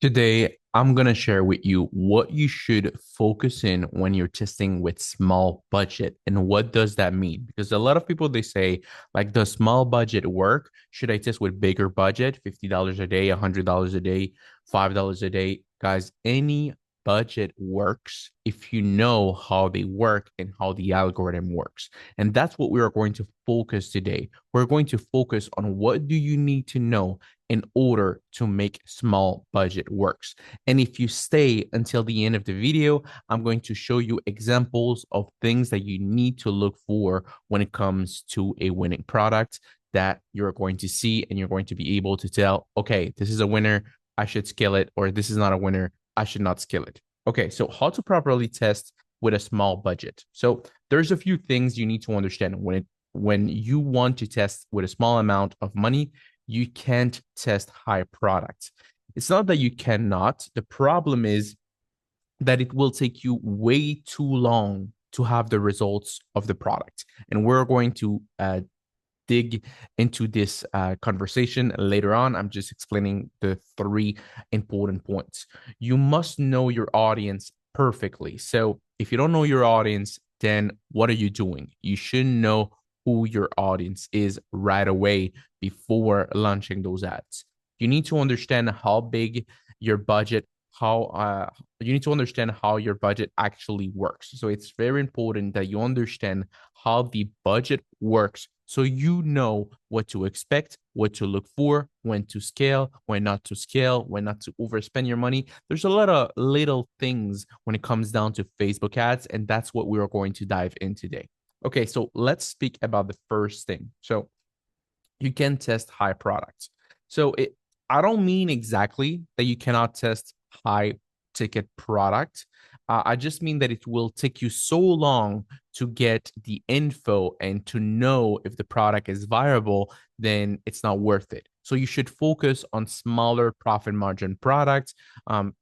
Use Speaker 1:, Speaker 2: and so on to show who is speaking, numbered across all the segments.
Speaker 1: Today, I'm going to share with you what you should focus in when you're testing with small budget and what does that mean? Because a lot of people they say like does small budget work? Should I test with bigger budget, $50 a day, $100 a day, $5 a day? Guys, any budget works if you know how they work and how the algorithm works. And that's what we are going to focus today. We're going to focus on what do you need to know in order to make small budget works. And if you stay until the end of the video, I'm going to show you examples of things that you need to look for when it comes to a winning product that you're going to see and you're going to be able to tell, okay, this is a winner, I should scale it, or this is not a winner, I should not scale it. Okay, so how to properly test with a small budget. So there's a few things you need to understand when you want to test with a small amount of money, you can't test high products. It's not that you cannot. The problem is that it will take you way too long to have the results of the product. And we're going to dig into this conversation later on. I'm just explaining the three important points. You must know your audience perfectly. So if you don't know your audience, then what are you doing? You should know who your audience is right away before launching those ads. You need to understand how big your budget how you need to understand how your budget actually works. So it's very important that you understand how the budget works so you know what to expect, what to look for, when to scale, when not to scale, when not to overspend your money. There's a lot of little things when it comes down to Facebook ads, and that's what we are going to dive in today. Okay, so let's speak about the first thing. So you can test high products. I don't mean exactly that you cannot test high ticket product. I just mean that it will take you so long to get the info and to know if the product is viable, then it's not worth it. So you should focus on smaller profit margin products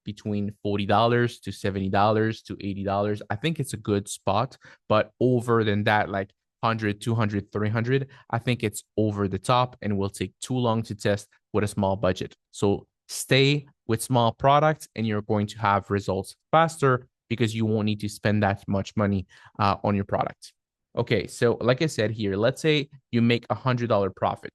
Speaker 1: between $40 to $70 to $80. I think it's a good spot, but over than that, like 100, 200, 300, I think it's over the top and will take too long to test with a small budget. So stay with small products and you're going to have results faster because you won't need to spend that much money on your product. Okay, so like I said here, let's say you make $100 profit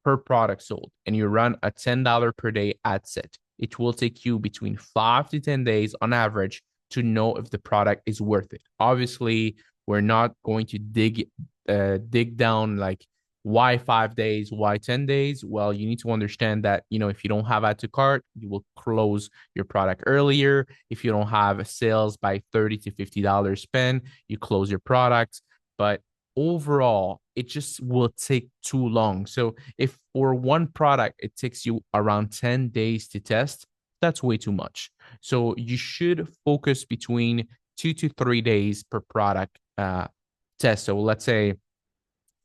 Speaker 1: per product sold and you run a $10 per day ad set. It will take you between 5 to 10 days on average to know if the product is worth it. Obviously, we're not going to dig down like why 5 days, why 10 days. Well, you need to understand that, if you don't have add to cart, you will close your product earlier. If you don't have sales by $30 to $50 spend, you close your product. But overall, it just will take too long. So if for one product it takes you around 10 days to test, that's way too much. So you should focus between 2 to 3 days per product test. So let's say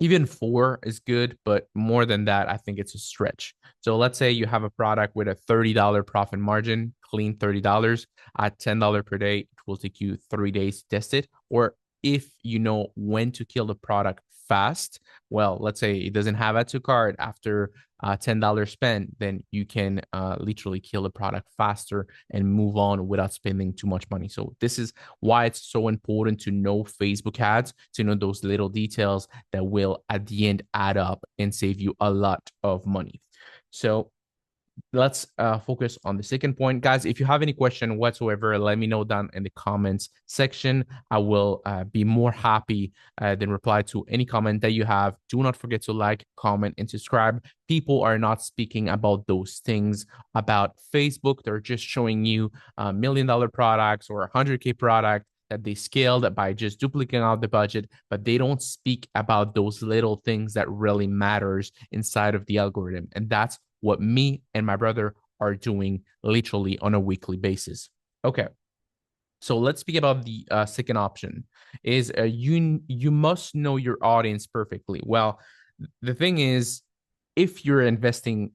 Speaker 1: even 4 is good, but more than that, I think it's a stretch. So let's say you have a product with a $30 profit margin, clean $30 at $10 per day. It will take you 3 days to test it. Or if you know when to kill the product fast, well, let's say it doesn't have add to cart after $10 spend, then you can literally kill the product faster and move on without spending too much money. So this is why it's so important to know Facebook ads, to know those little details that will at the end add up and save you a lot of money. So let's focus on the second point. Guys, if you have any question whatsoever, let me know down in the comments section. I will be more happy than reply to any comment that you have. Do not forget to like, comment, and subscribe. People are not speaking about those things about Facebook. They're just showing you $1 million products or 100K product that they scaled by just duplicating out the budget, but they don't speak about those little things that really matters inside of the algorithm. And that's what me and my brother are doing literally on a weekly basis. Okay. So let's speak about the second option is you must know your audience perfectly. Well, the thing is, if you're investing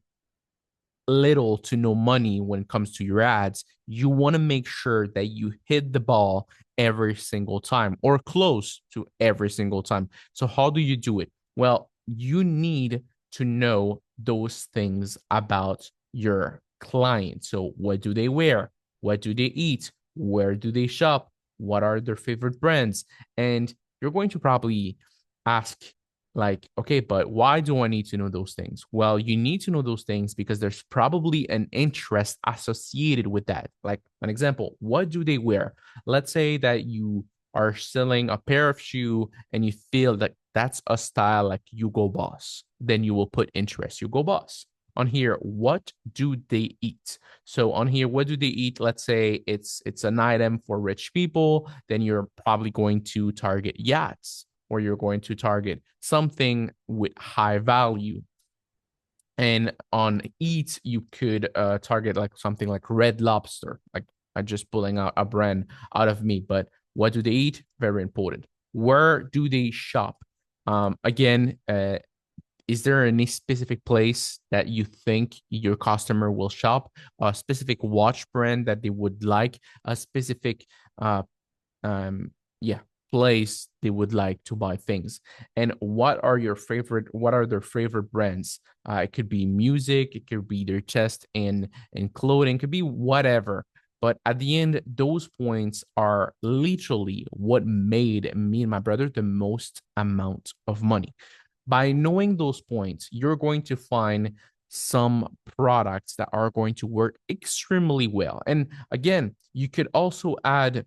Speaker 1: little to no money when it comes to your ads, you want to make sure that you hit the ball every single time or close to every single time. So how do you do it? Well, you need to know those things about your client. So what do they wear? What do they eat? Where do they shop? What are their favorite brands? And you're going to probably ask, like, okay, but why do I need to know those things? Well, you need to know those things because there's probably an interest associated with that. Like an example, what do they wear? Let's say that you are selling a pair of shoe and you feel that that's a style like Hugo Boss, then you will put interest Hugo Boss. On here, what do they eat? So on here, what do they eat? Let's say it's an item for rich people, then you're probably going to target yachts, or you're going to target something with high value. And on eat, you could target like something like Red Lobster. Like I'm just pulling out a brand out of me, but what do they eat? Very important. Where do they shop? Again, is there any specific place that you think your customer will shop? A specific watch brand that they would like? A specific uh, um yeah place they would like to buy things, and what are their favorite brands? It could be music, it could be their chest and clothing, it could be whatever. But at the end, those points are literally what made me and my brother the most amount of money. By knowing those points, you're going to find some products that are going to work extremely well. And again, you could also add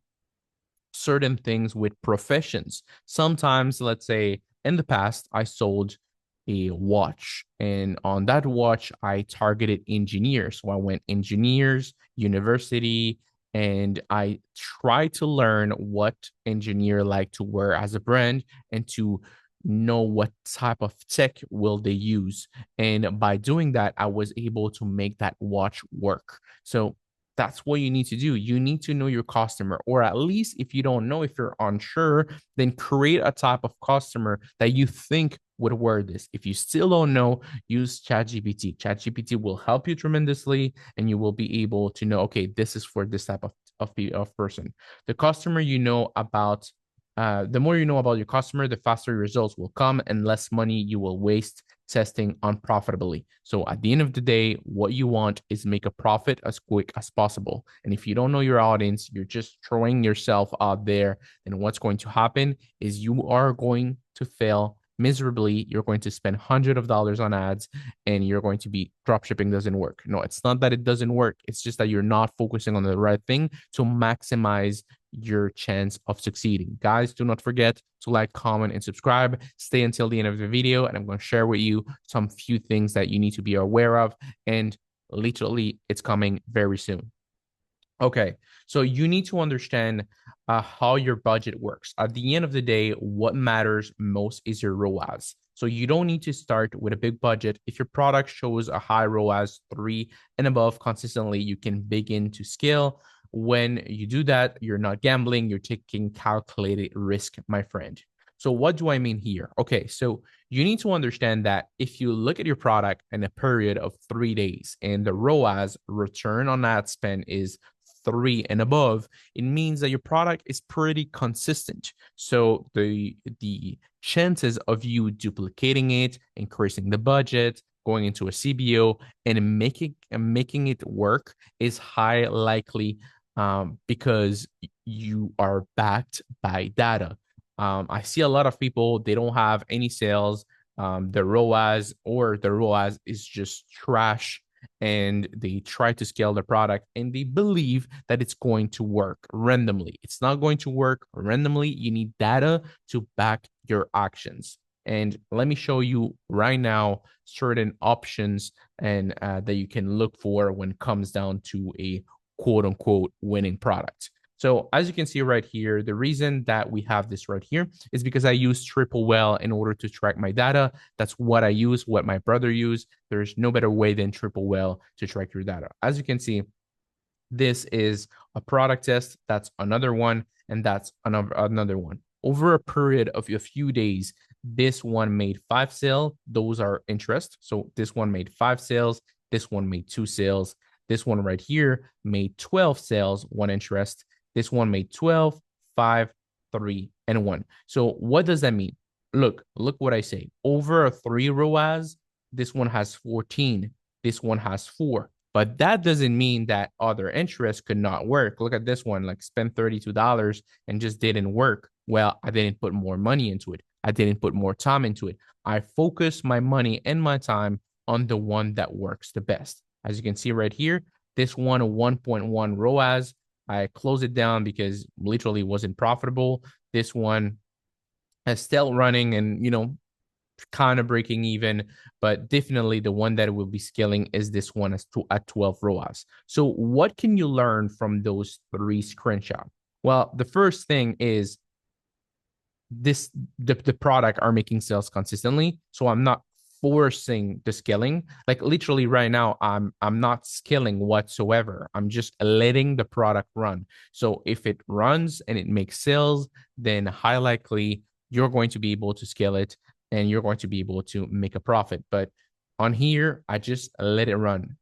Speaker 1: certain things with professions. Sometimes, let's say in the past, I sold a watch, and on that watch, I targeted engineers. So I went engineers, university, and I tried to learn what engineer like to wear as a brand and to know what type of tech will they use. And by doing that, I was able to make that watch work. So that's what you need to do. You need to know your customer, or at least if you don't know, if you're unsure, then create a type of customer that you think would wear this. If you still don't know, use ChatGPT. ChatGPT will help you tremendously, and you will be able to know, okay, this is for this type of person. The customer you know about, the more you know about your customer, the faster your results will come and less money you will waste testing unprofitably. So at the end of the day, what you want is make a profit as quick as possible. And if you don't know your audience, you're just throwing yourself out there, then what's going to happen is you are going to fail miserably. You're going to spend hundreds of dollars on ads, and you're going to be dropshipping doesn't work. No, it's not that it doesn't work. It's just that you're not focusing on the right thing to maximize your chance of succeeding. Guys, do not forget to like, comment, and subscribe. Stay until the end of the video, and I'm going to share with you some few things that you need to be aware of. And literally, it's coming very soon. Okay, so you need to understand how your budget works. At the end of the day, what matters most is your ROAS. So you don't need to start with a big budget. If your product shows a high ROAS, 3 and above consistently, you can begin to scale. When you do that, you're not gambling, you're taking calculated risk, my friend. So what do I mean here? Okay, so you need to understand that if you look at your product in a period of 3 days and the ROAS, return on ad spend, is 3 and above, it means that your product is pretty consistent. So the chances of you duplicating it, increasing the budget, going into a CBO, and making it work is high likely, because you are backed by data. I see a lot of people, they don't have any sales. The ROAS is just trash, and they try to scale their product and they believe that it's going to work randomly. It's not going to work randomly. You need data to back your actions. And let me show you right now certain options and that you can look for when it comes down to a quote unquote winning product. So as you can see right here, the reason that we have this right here is because I use TripleWhale in order to track my data. That's what I use, what my brother used. There's no better way than TripleWhale to track your data. As you can see, this is a product test. That's another one, and that's another one. Over a period of a few days, this one made 5 sales. Those are interest. So this one made 5 sales. This one made 2 sales. This one right here made 12 sales, 1 interest. This one made 12, 5, 3, and 1. So what does that mean? Look what I say. Over a 3 ROAS, this one has 14. This one has 4. But that doesn't mean that other interests could not work. Look at this one, like spend $32 and just didn't work. Well, I didn't put more money into it. I didn't put more time into it. I focus my money and my time on the one that works the best. As you can see right here, this one 1.1 ROAS. I closed it down because literally wasn't profitable. This one is still running and, kind of breaking even, but definitely the one that will be scaling is this one at 12 ROAS. So what can you learn from those three screenshots? Well, the first thing is the product are making sales consistently. So I'm not forcing the scaling. Like literally right now, I'm not scaling whatsoever. I'm just letting the product run. So if it runs and it makes sales, then high likely you're going to be able to scale it and you're going to be able to make a profit. But on here, I just let it run.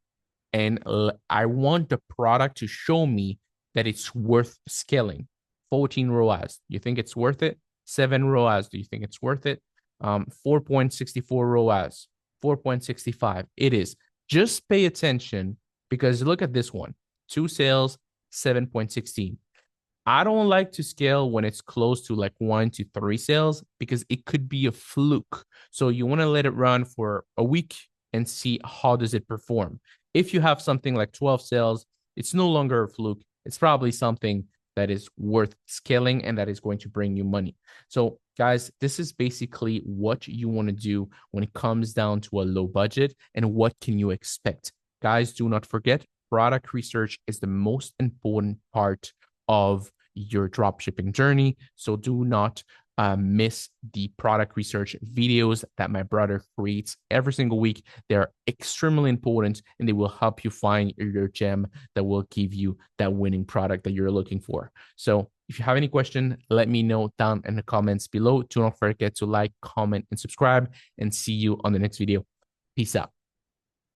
Speaker 1: And I want the product to show me that it's worth scaling. 14 ROAS. You think it's worth it? 7 ROAS. Do you think it's worth it? 4.64 ROAS, 4.65. It is. Just pay attention because look at this one. 2 sales, 7.16. I don't like to scale when it's close to like 1 to 3 sales because it could be a fluke. So you want to let it run for a week and see how does it perform. If you have something like 12 sales, it's no longer a fluke. It's probably something that is worth scaling and that is going to bring you money. So guys, this is basically what you want to do when it comes down to a low budget and what can you expect. Guys, do not forget, product research is the most important part of your dropshipping journey. So do not miss the product research videos that my brother creates every single week. They're extremely important and they will help you find your gem that will give you that winning product that you're looking for. So if you have any question, let me know down in the comments below. Do not forget to like, comment, and subscribe, and see you on the next video. Peace out.